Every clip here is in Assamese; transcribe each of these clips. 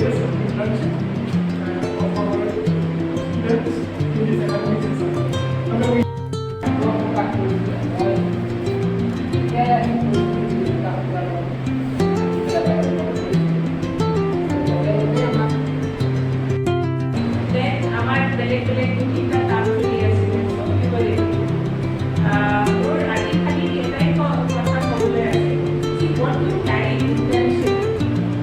service of introduction of our students in this academic session. Now we welcome back to Then আমার বেলেগ বেলেগ তিনটা নাম চলে আসছে সবই বলে ওর আগে খালি এটাই কথা বলে আছে কি what you carry internship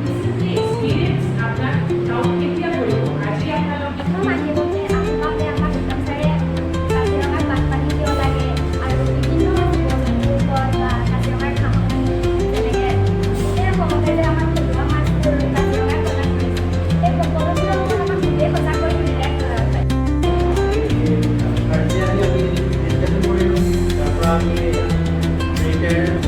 this is the experience আপনার নাও কেতিয়া কৰিব আজি আপোনালোক মাজে মধ্যে আপোনালোকে আমাক একদম চাগে কাজিৰঙাত বানপানী দিব লাগে আৰু বিভিন্ন জীৱ-জন্তুৰ ওপৰত বা কাজিৰঙাৰ ঘাঁহনি যেনেকৈ এই কমতে যে আমাৰ থলুৱা মাছবোৰ কাজিৰঙাত প্ৰদান কৰিছে এই সকলোবোৰৰ ওপৰত আমাক নিজে সঁচাকৈ নিৰ্দেশ কৰা হৈছে। Currently, we discussion for you. I'm created